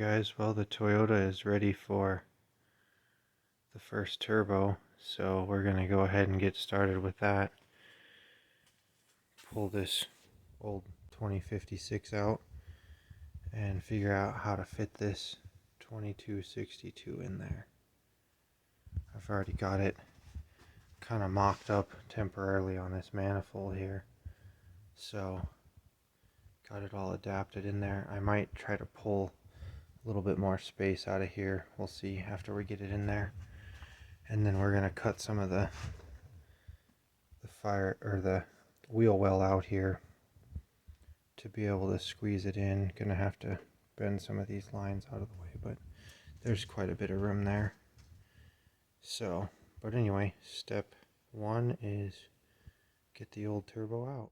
guys, well, the Toyota is ready for the first turbo, so we're going to go ahead and get started with that. Pull this old 2056 out and figure out how to fit this 2262 in there. I've already got it kind of mocked up temporarily on this manifold here, so got it all adapted in there. I might try to pull a little bit more space out of here. We'll see after we get it in there. And then we're going to cut some of the wheel well out here to be able to squeeze it in. Gonna have to bend some of these lines out of the way, but there's quite a bit of room there. So, but anyway, step one is get the old turbo out.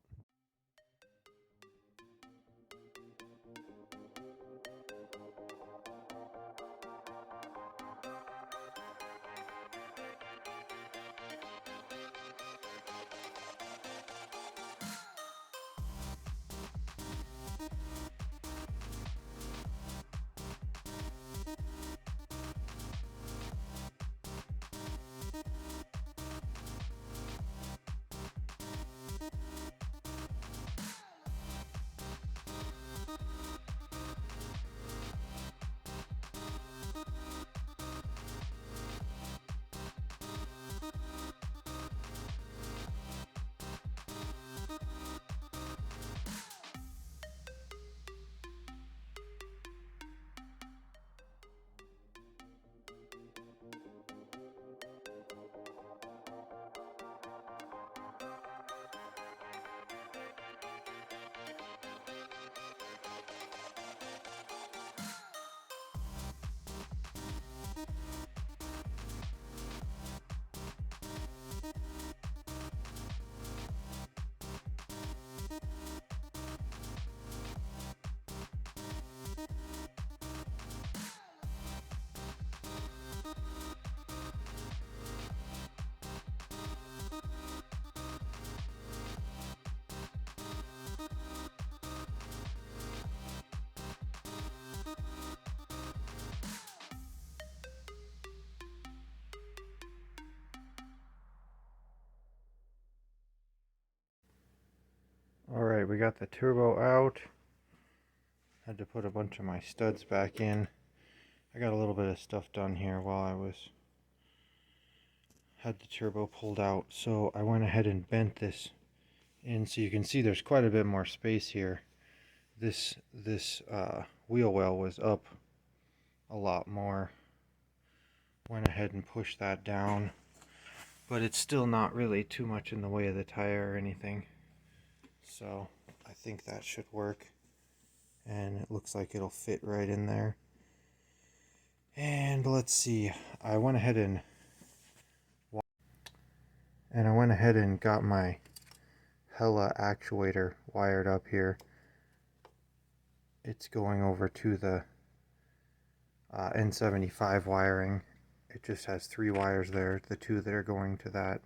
Alright, we got the turbo out. Had to put a bunch of my studs back in. I got a little bit of stuff done here while I had the turbo pulled out. So I went ahead and bent this in, so you can see there's quite a bit more space here. This wheel well was up a lot more. Went ahead and pushed that down, but it's still not really too much in the way of the tire or anything. So I think that should work, and it looks like it'll fit right in there. And let's see, I went ahead and got my Hella actuator wired up here. It's going over to the N75 wiring. It just has 3 wires there, the 2 that are going to that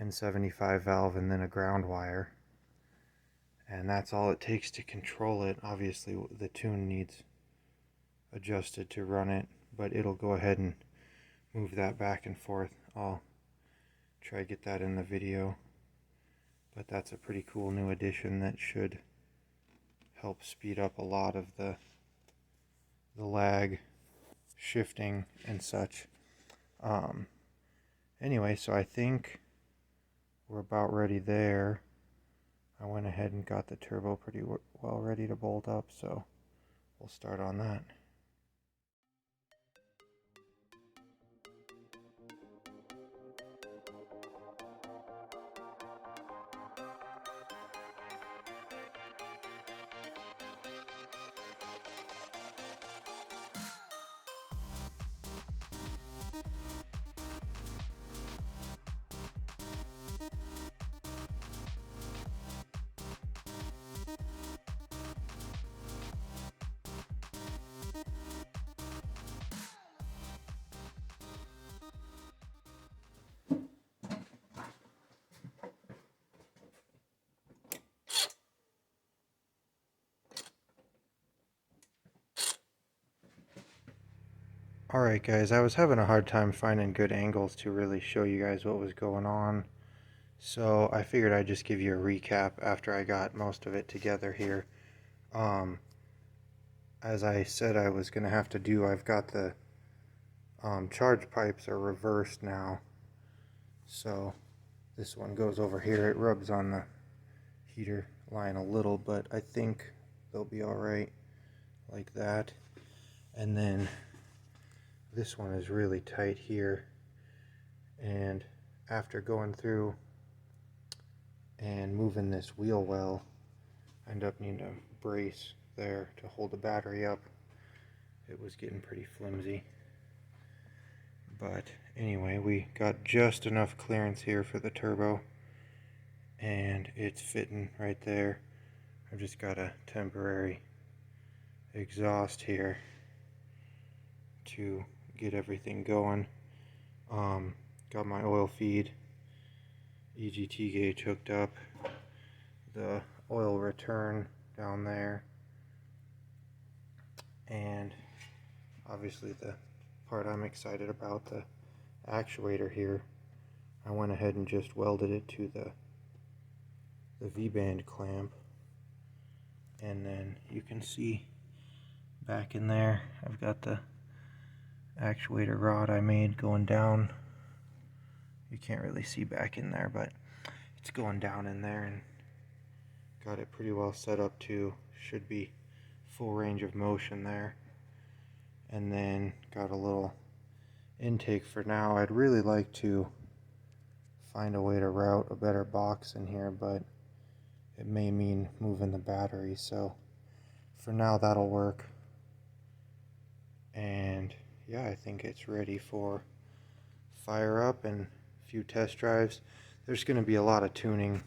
N75 valve, and then a ground wire. And that's all it takes to control it. Obviously the tune needs adjusted to run it, but it'll go ahead and move that back and forth. I'll try to get that in the video, but that's a pretty cool new addition that should help speed up a lot of the lag, shifting and such. Anyway, so I think we're about ready there. I went ahead and got the turbo pretty well ready to bolt up, so we'll start on that. Alright guys, I was having a hard time finding good angles to really show you guys what was going on. So I figured I'd just give you a recap after I got most of it together here. As I said I was going to have to do, I've got the charge pipes are reversed now. So this one goes over here. It rubs on the heater line a little, but I think they'll be alright like that. And then this one is really tight here, and after going through and moving this wheel well, I end up needing a brace there to hold the battery up. It was getting pretty flimsy, but anyway, we got just enough clearance here for the turbo, and it's fitting right there. I've just got a temporary exhaust here to get everything going. Got my oil feed EGT gauge hooked up, the oil return down there, and obviously the part I'm excited about, the actuator here. I went ahead and just welded it to the V-band clamp, and then you can see back in there I've got the actuator rod I made going down. You can't really see back in there, but it's going down in there, and got it pretty well set up to should be full range of motion there. And then got a little intake for now. I'd really like to find a way to route a better box in here, but it may mean moving the battery, so for now that'll work. And yeah, I think it's ready for fire up and a few test drives. There's going to be a lot of tuning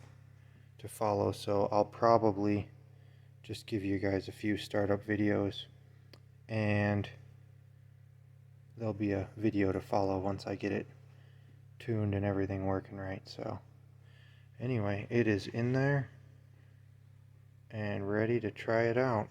to follow, so I'll probably just give you guys a few startup videos, and there'll be a video to follow once I get it tuned and everything working right. So anyway, it is in there and ready to try it out.